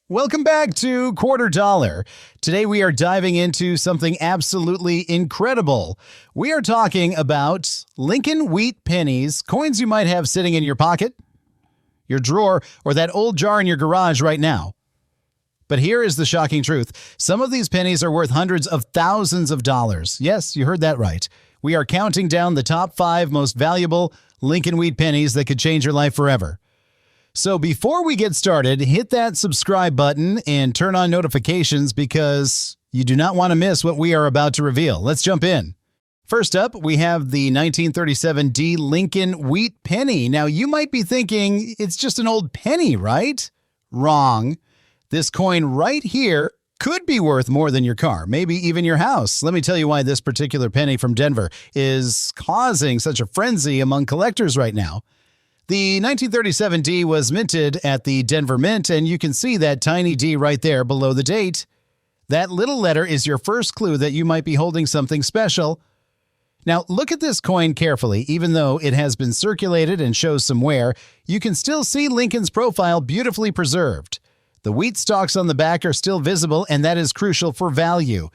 Welcome back to Quarter Dollar. Today we are diving into something absolutely incredible. We are talking about Lincoln Wheat Pennies, coins you might have sitting in your pocket, your drawer, or that old jar in your garage right now. But here is the shocking truth. Some of these pennies are worth hundreds of thousands of dollars. Yes, you heard that right. We are counting down the top 5 most valuable Lincoln Wheat Pennies that could change your life forever. So before we get started, hit that subscribe button and turn on notifications because you do not want to miss what we are about to reveal. Let's jump in. First up, we have the 1937 D Lincoln Wheat Penny. Now, you might be thinking it's just an old penny, right? Wrong. This coin right here could be worth more than your car, maybe even your house. Let me tell you why this particular penny from Denver is causing such a frenzy among collectors right now. The 1937 D was minted at the Denver Mint, and you can see that tiny D right there below the date. That little letter is your first clue that you might be holding something special. Now, look at this coin carefully. Even though it has been circulated and shows some wear, you can still see Lincoln's profile beautifully preserved. The wheat stalks on the back are still visible, and that is crucial for value.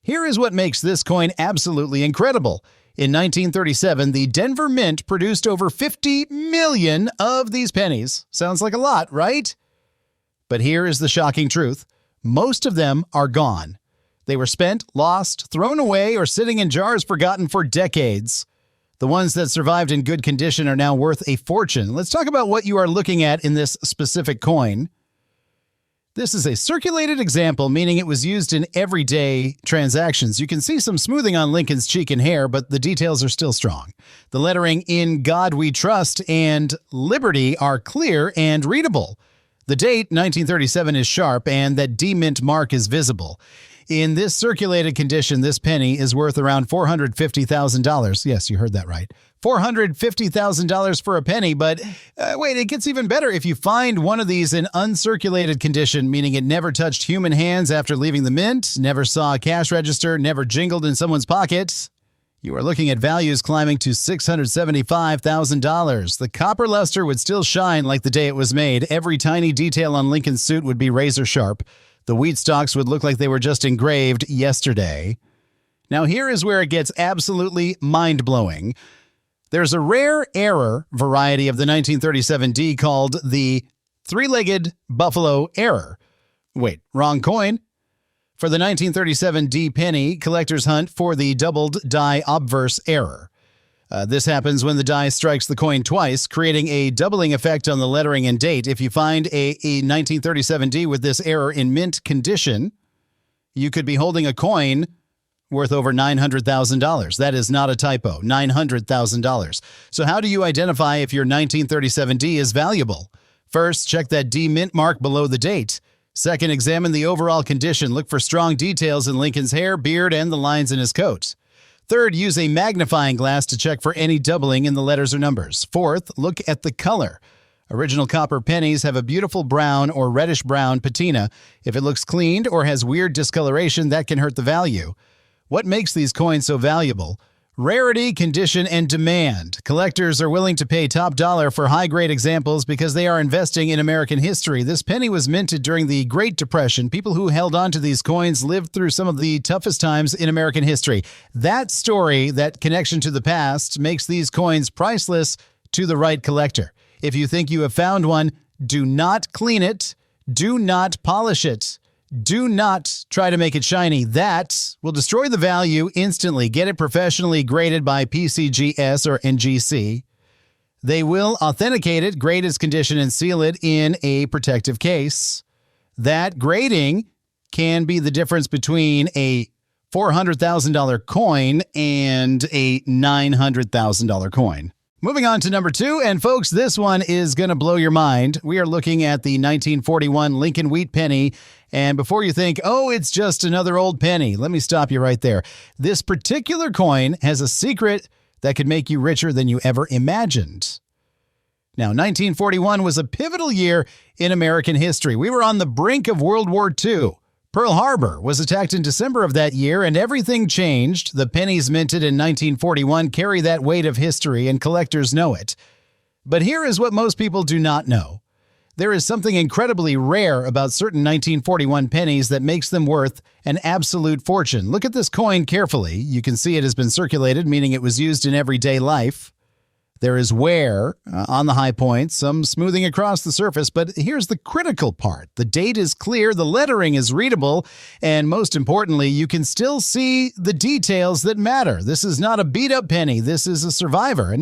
Here is what makes this coin absolutely incredible. In 1937, the Denver Mint produced over 50 million of these pennies. Sounds like a lot, right? But here is the shocking truth. Most of them are gone. They were spent, lost, thrown away, or sitting in jars forgotten for decades. The ones that survived in good condition are now worth a fortune. Let's talk about what you are looking at in this specific coin. This is a circulated example, meaning it was used in everyday transactions. You can see some smoothing on Lincoln's cheek and hair, but the details are still strong. The lettering "In God We Trust" and "Liberty" are clear and readable. The date, 1937, is sharp, and that D-Mint mark is visible. In this circulated condition, this penny is worth around $450,000. Yes, you heard that right. $450,000 for a penny, but wait, it gets even better if you find one of these in uncirculated condition, meaning it never touched human hands after leaving the mint, never saw a cash register, never jingled in someone's pocket. You are looking at values climbing to $675,000. The copper luster would still shine like the day it was made. Every tiny detail on Lincoln's suit would be razor sharp. The wheat stalks would look like they were just engraved yesterday. Now here is where it gets absolutely mind-blowing. There's a rare error variety of the 1937 D called the three-legged buffalo error. Wait, wrong coin. For the 1937 D penny, collectors hunt for the doubled die obverse error. This happens when the die strikes the coin twice, creating a doubling effect on the lettering and date. If you find a 1937 D with this error in mint condition, you could be holding a coin worth over $900,000. That is not a typo, $900,000. So how do you identify if your 1937 D is valuable? First, check that D mint mark below the date. Second, examine the overall condition. Look for strong details in Lincoln's hair, beard, and the lines in his coat. Third, use a magnifying glass to check for any doubling in the letters or numbers. Fourth, look at the color. Original copper pennies have a beautiful brown or reddish-brown patina. If it looks cleaned or has weird discoloration, that can hurt the value. What makes these coins so valuable? Rarity, condition, and demand. Collectors are willing to pay top dollar for high-grade examples because they are investing in American history. This penny was minted during the Great Depression. People who held on to these coins lived through some of the toughest times in American history. That story, that connection to the past, makes these coins priceless to the right collector. If you think you have found one, do not clean it. Do not polish it. Do not try to make it shiny. That will destroy the value instantly. Get it professionally graded by PCGS or NGC. They will authenticate it, grade its condition, and seal it in a protective case. That grading can be the difference between a $400,000 coin and a $900,000 coin. Moving on to number 2, and folks, this one is going to blow your mind. We are looking at the 1941 Lincoln Wheat Penny, and before you think, oh, it's just another old penny, let me stop you right there. This particular coin has a secret that could make you richer than you ever imagined. Now, 1941 was a pivotal year in American history. We were on the brink of World War II. Pearl Harbor was attacked in December of that year, and everything changed. The pennies minted in 1941 carry that weight of history, and collectors know it. But here is what most people do not know. There is something incredibly rare about certain 1941 pennies that makes them worth an absolute fortune. Look at this coin carefully. You can see it has been circulated, meaning it was used in everyday life. There is wear on the high points, some smoothing across the surface, but here's the critical part. The date is clear, the lettering is readable, and most importantly, you can still see the details that matter. This is not a beat-up penny. This is a survivor,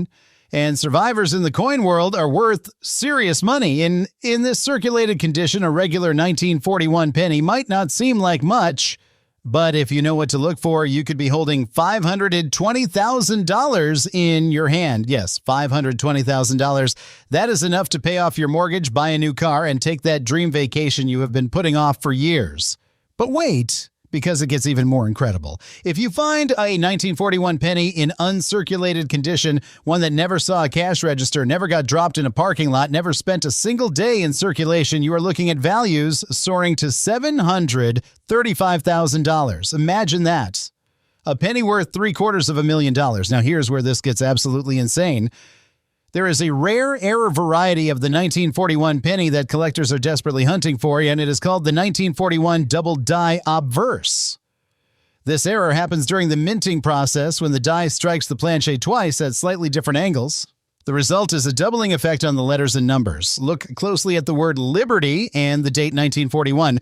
and survivors in the coin world are worth serious money. In this circulated condition, a regular 1941 penny might not seem like much, but if you know what to look for, you could be holding $520,000 in your hand. Yes, $520,000. That is enough to pay off your mortgage, buy a new car, and take that dream vacation you have been putting off for years. But wait, because it gets even more incredible. If you find a 1941 penny in uncirculated condition, one that never saw a cash register, never got dropped in a parking lot, never spent a single day in circulation, you are looking at values soaring to $735,000. Imagine that. A penny worth $750,000. Now here's where this gets absolutely insane. There is a rare error variety of the 1941 penny that collectors are desperately hunting for, and it is called the 1941 double die Obverse. This error happens during the minting process when the die strikes the planche twice at slightly different angles. The result is a doubling effect on the letters and numbers. Look closely at the word Liberty and the date 1941.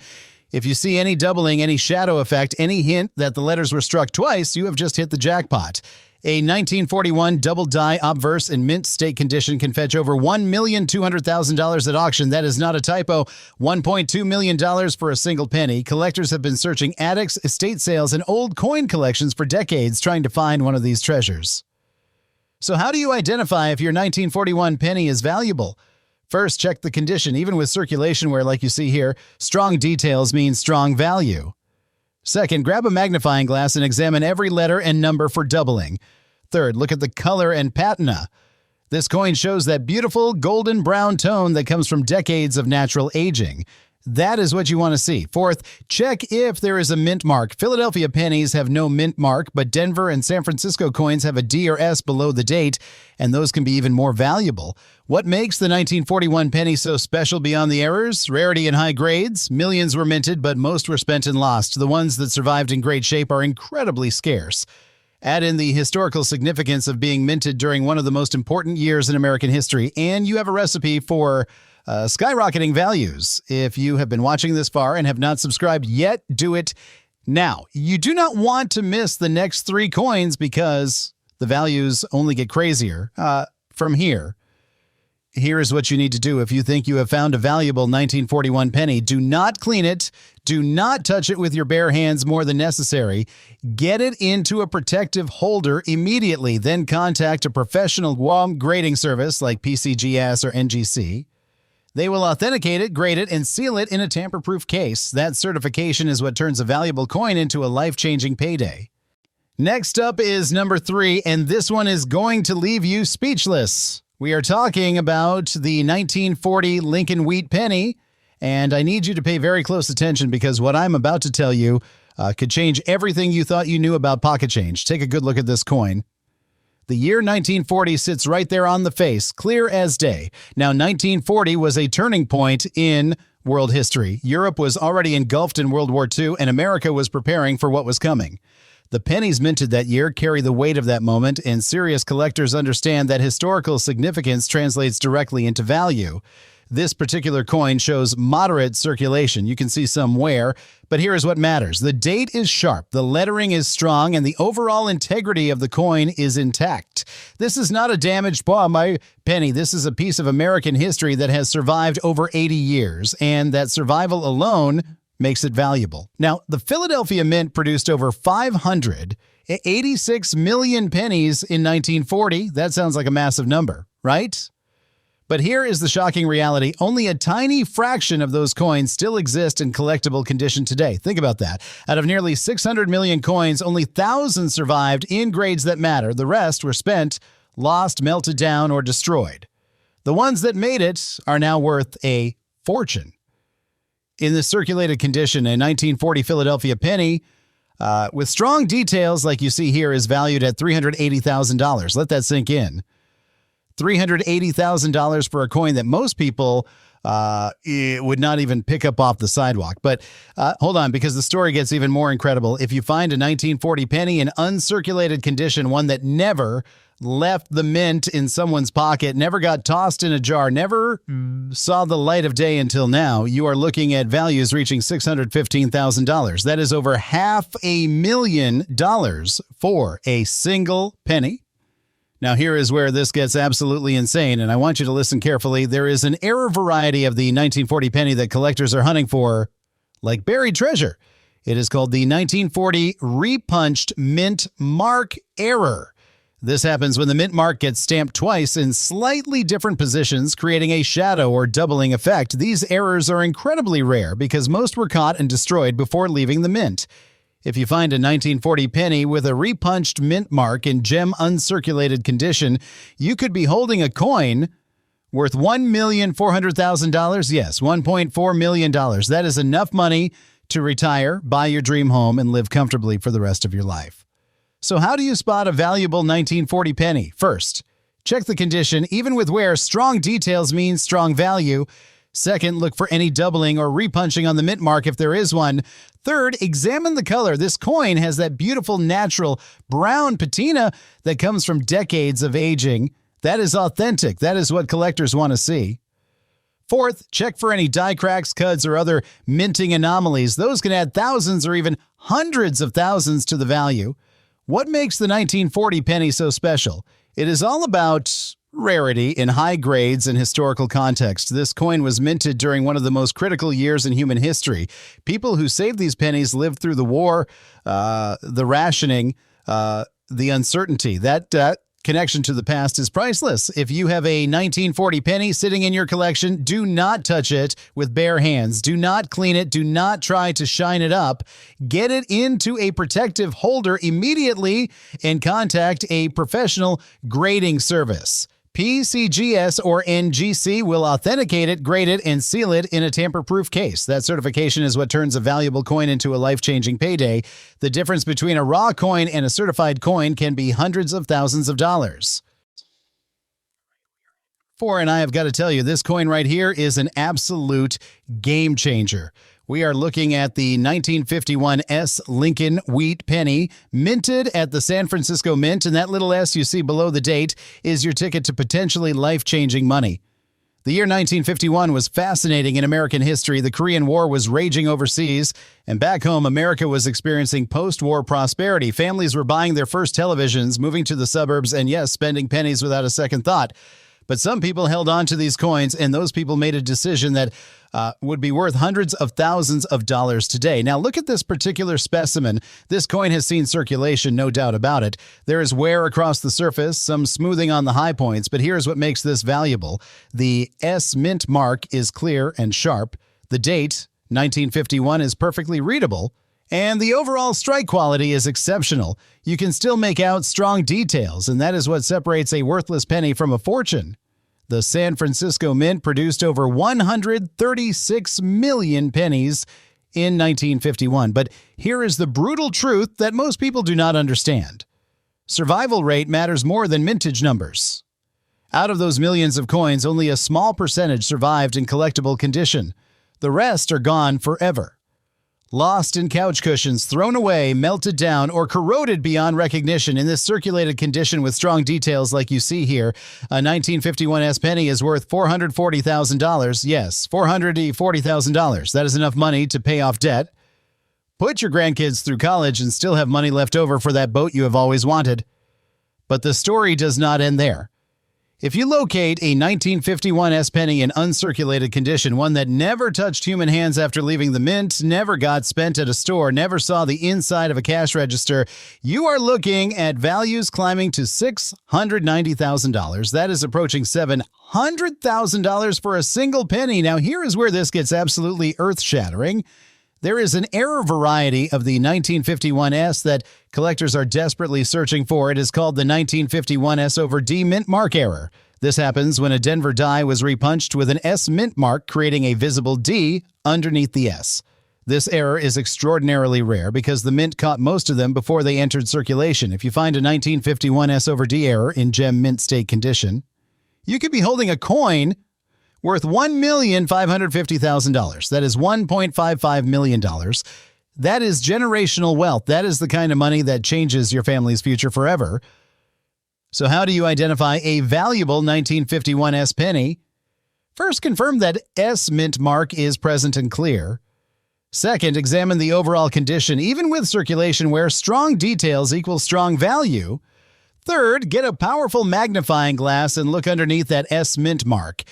If you see any doubling, any shadow effect, any hint that the letters were struck twice, you have just hit the jackpot. A 1941 double die Obverse in mint state condition can fetch over $1,200,000 at auction. That is not a typo. $1.2 million for a single penny. Collectors have been searching attics, estate sales, and old coin collections for decades trying to find one of these treasures. So how do you identify if your 1941 penny is valuable? First, check the condition. Even with circulation where, like you see here, strong details mean strong value. Second, grab a magnifying glass and examine every letter and number for doubling. Third, look at the color and patina. This coin shows that beautiful golden brown tone that comes from decades of natural aging. That is what you want to see. Fourth, check if there is a mint mark. Philadelphia pennies have no mint mark, but Denver and San Francisco coins have a D or S below the date, and those can be even more valuable. What makes the 1941 penny so special beyond the errors? Rarity and high grades. Millions were minted, but most were spent and lost. The ones that survived in great shape are incredibly scarce. Add in the historical significance of being minted during one of the most important years in American history, and you have a recipe for skyrocketing values. If you have been watching this far and have not subscribed yet, do it now. You do not want to miss the next 3 coins because the values only get crazier from here. Here is what you need to do. If you think you have found a valuable 1941 penny, do not clean it. Do not touch it with your bare hands more than necessary. Get it into a protective holder immediately. Then contact a professional grading service like PCGS or NGC. They will authenticate it, grade it, and seal it in a tamper-proof case. That certification is what turns a valuable coin into a life-changing payday. Next up is number 3, and this one is going to leave you speechless. We are talking about the 1940 Lincoln Wheat Penny, and I need you to pay very close attention because what I'm about to tell you could change everything you thought you knew about pocket change. Take a good look at this coin. The year 1940 sits right there on the face, clear as day. Now, 1940 was a turning point in world history. Europe was already engulfed in World War II, and America was preparing for what was coming. The pennies minted that year carry the weight of that moment, and serious collectors understand that historical significance translates directly into value. This particular coin shows moderate circulation. You can see some wear, but here is what matters. The date is sharp, the lettering is strong, and the overall integrity of the coin is intact. This is not a damaged my penny. This is a piece of American history that has survived over 80 years, and that survival alone makes it valuable. Now, the Philadelphia Mint produced over 586 million pennies in 1940. That sounds like a massive number, right? But here is the shocking reality. Only a tiny fraction of those coins still exist in collectible condition today. Think about that. Out of nearly 600 million coins, only thousands survived in grades that matter. The rest were spent, lost, melted down, or destroyed. The ones that made it are now worth a fortune. In the circulated condition, a 1940 Philadelphia penny with strong details like you see here is valued at $380,000. Let that sink in. $380,000 for a coin that most people would not even pick up off the sidewalk. But hold on, because the story gets even more incredible. If you find a 1940 penny in uncirculated condition, one that never left the mint in someone's pocket, never got tossed in a jar, never saw the light of day until now, you are looking at values reaching $615,000. That is over $500,000 for a single penny. Now, here is where this gets absolutely insane, and I want you to listen carefully. There is an error variety of the 1940 penny that collectors are hunting for like buried treasure. It is called the 1940 Repunched mint mark error. This happens when the mint mark gets stamped twice in slightly different positions, creating a shadow or doubling effect. These errors are incredibly rare because most were caught and destroyed before leaving the mint. If you find a 1940 penny with a repunched mint mark in gem uncirculated condition, you could be holding a coin worth $1,400,000. Yes, $1.4 million. That is enough money to retire, buy your dream home, and live comfortably for the rest of your life. So how do you spot a valuable 1940 penny? First, check the condition. Even with wear, strong details means strong value. Second, look for any doubling or repunching on the mint mark if there is one. Third, examine the color. This coin has that beautiful natural brown patina that comes from decades of aging. That is authentic. That is what collectors want to see. Fourth, check for any die cracks, cuds, or other minting anomalies. Those can add thousands or even hundreds of thousands to the value. What makes the 1940 penny so special? It is all about rarity in high grades and historical context. This coin was minted during one of the most critical years in human history. People who saved these pennies lived through the war, the rationing, the uncertainty. That connection to the past is priceless. If you have a 1940 penny sitting in your collection, do not touch it with bare hands. Do not clean it. Do not try to shine it up. Get it into a protective holder immediately and contact a professional grading service. PCGS or NGC will authenticate it, grade it, and seal it in a tamper-proof case. That certification is what turns a valuable coin into a life-changing payday. The difference between a raw coin and a certified coin can be hundreds of thousands of dollars. And I have got to tell you, this coin right here is an absolute game changer. We are looking at the 1951 S Lincoln Wheat Penny, minted at the San Francisco Mint, and that little S you see below the date is your ticket to potentially life-changing money. The year 1951 was fascinating in American history. The Korean War was raging overseas, and back home, America was experiencing post-war prosperity. Families were buying their first televisions, moving to the suburbs, and yes, spending pennies without a second thought. But some people held on to these coins, and those people made a decision that would be worth hundreds of thousands of dollars today. Now, look at this particular specimen. This coin has seen circulation, no doubt about it. There is wear across the surface, some smoothing on the high points, but here's what makes this valuable. The S mint mark is clear and sharp. The date, 1951, is perfectly readable. And the overall strike quality is exceptional. You can still make out strong details, and that is what separates a worthless penny from a fortune. The San Francisco Mint produced over 136 million pennies in 1951. But here is the brutal truth that most people do not understand. Survival rate matters more than mintage numbers. Out of those millions of coins, only a small percentage survived in collectible condition. The rest are gone forever. Lost in couch cushions, thrown away, melted down, or corroded beyond recognition in this circulated condition with strong details like you see here. A 1951 S penny is worth $440,000. Yes, $440,000. That is enough money to pay off debt, put your grandkids through college, and still have money left over for that boat you have always wanted. But the story does not end there. If you locate a 1951 S penny in uncirculated condition, one that never touched human hands after leaving the mint, never got spent at a store, never saw the inside of a cash register, you are looking at values climbing to $690,000. That is approaching $700,000 for a single penny. Now, here is where this gets absolutely earth-shattering. There is an error variety of the 1951 S that collectors are desperately searching for. It is called the 1951 S over D mint mark error. This happens when a Denver die was repunched with an S mint mark, creating a visible D underneath the S. This error is extraordinarily rare because the mint caught most of them before they entered circulation. If you find a 1951 S over D error in gem mint state condition, You could be holding a coin worth $1,550,000. That is $1.55 million. That is generational wealth. That is the kind of money that changes your family's future forever. So how do you identify a valuable 1951 S penny? First, confirm that S mint mark is present and clear. Second, examine the overall condition, even with circulation where strong details equal strong value. Third, get a powerful magnifying glass and look underneath that S mint mark.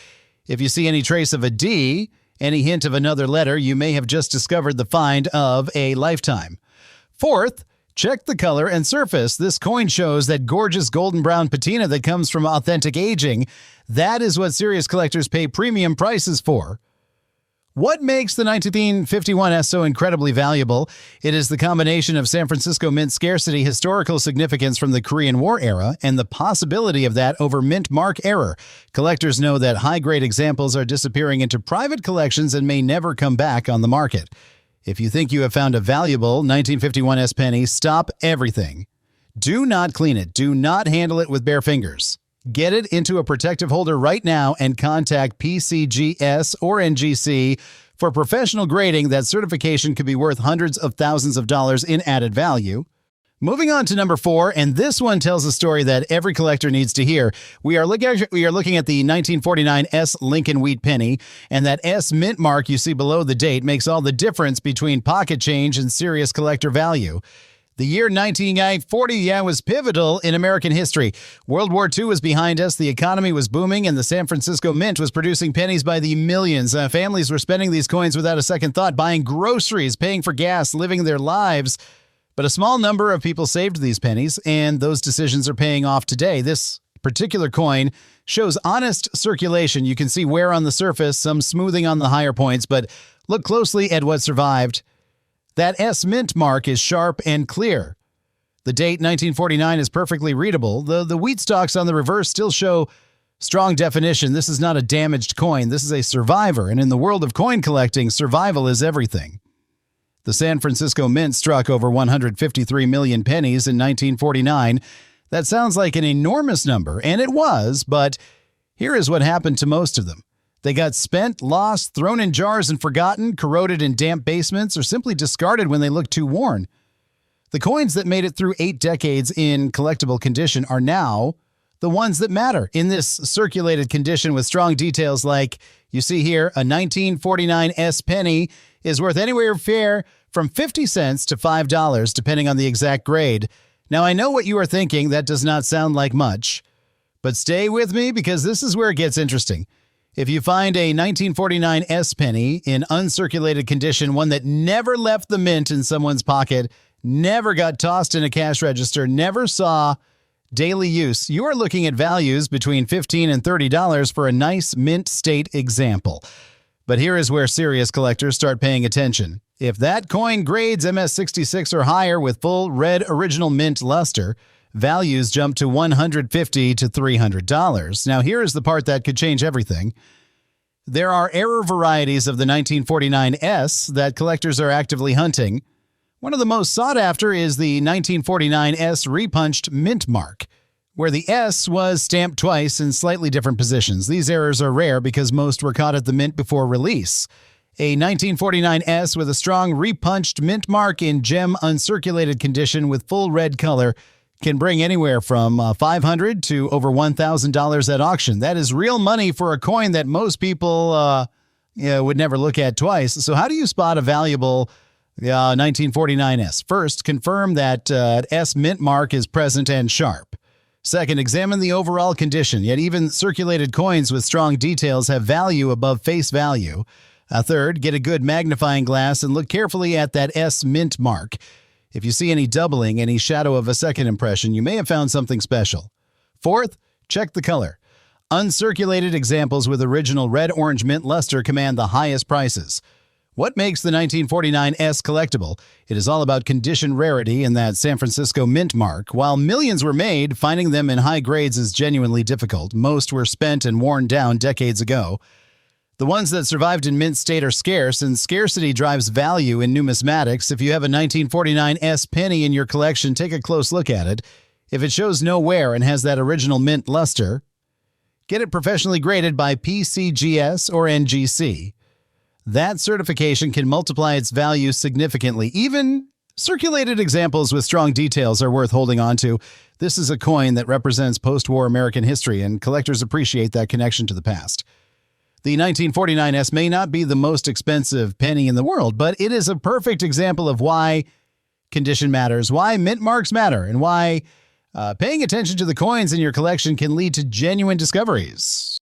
If you see any trace of a D, any hint of another letter, you may have just discovered the find of a lifetime. Fourth, check the color and surface. This coin shows that gorgeous golden brown patina that comes from authentic aging. That is what serious collectors pay premium prices for. What makes the 1951S so incredibly valuable? It is the combination of San Francisco Mint scarcity, historical significance from the Korean War era, and the possibility of that over mint mark error. Collectors know that high-grade examples are disappearing into private collections and may never come back on the market. If you think you have found a valuable 1951S penny, stop everything. Do not clean it. Do not handle it with bare fingers. Get it into a protective holder right now and contact PCGS or NGC for professional grading. That certification could be worth hundreds of thousands of dollars in added value. Moving on to number 4, and this one tells a story that every collector needs to hear. We are looking at the 1949 S Lincoln Wheat Penny, and that S mint mark you see below the date makes all the difference between pocket change and serious collector value. The year 1940 was pivotal in American history. World War II was behind us, the economy was booming, and the San Francisco Mint was producing pennies by the millions. Families were spending these coins without a second thought, buying groceries, paying for gas, living their lives. But a small number of people saved these pennies, and those decisions are paying off today. This particular coin shows honest circulation. You can see wear on the surface, some smoothing on the higher points, but look closely at what survived. That S mint mark is sharp and clear. The date 1949 is perfectly readable. The wheat stalks on the reverse still show strong definition. This is not a damaged coin. This is a survivor, and in the world of coin collecting, survival is everything. The San Francisco Mint struck over 153 million pennies in 1949. That sounds like an enormous number, and it was, but here is what happened to most of them. They got spent, lost, thrown in jars and forgotten, corroded in damp basements, or simply discarded when they looked too worn. The coins that made it through 8 decades in collectible condition are now the ones that matter in this circulated condition with strong details like you see here. A 1949 S penny is worth anywhere from 50 cents to $5, depending on the exact grade. Now, I know what you are thinking. That does not sound like much. But stay with me because this is where it gets interesting. If you find a 1949 S penny in uncirculated condition, one that never left the mint in someone's pocket, never got tossed in a cash register, never saw daily use, you are looking at values between $15 and $30 for a nice mint state example. But here is where serious collectors start paying attention. If that coin grades MS66 or higher with full red original mint luster, values jump to $150 to $300. Now, here is the part that could change everything. There are error varieties of the 1949 S that collectors are actively hunting. One of the most sought after is the 1949 S Repunched mint mark, where the S was stamped twice in slightly different positions. These errors are rare because most were caught at the mint before release. A 1949 S with a strong repunched mint mark in gem uncirculated condition with full red color can bring anywhere from $500 to over $1,000 at auction. That is real money for a coin that most people would never look at twice. So how do you spot a valuable 1949 S? First, confirm that S mint mark is present and sharp. Second, examine the overall condition. Yet even circulated coins with strong details have value above face value. Third, get a good magnifying glass and look carefully at that S mint mark. If you see any doubling, any shadow of a second impression, you may have found something special. Fourth, check the color. Uncirculated examples with original red-orange mint luster command the highest prices. What makes the 1949 S collectible? It is all about condition rarity and that San Francisco mint mark. While millions were made, finding them in high grades is genuinely difficult. Most were spent and worn down decades ago. The ones that survived in mint state are scarce, and scarcity drives value in numismatics. If you have a 1949 S penny in your collection, take a close look at it. If it shows no wear and has that original mint luster, Get it professionally graded by PCGS or NGC. That certification can multiply its value significantly. Even circulated examples with strong details are worth holding on to. This is a coin that represents post-war American history, and collectors appreciate that connection to the past. The 1949 S may not be the most expensive penny in the world, but it is a perfect example of why condition matters, why mint marks matter, and why paying attention to the coins in your collection can lead to genuine discoveries.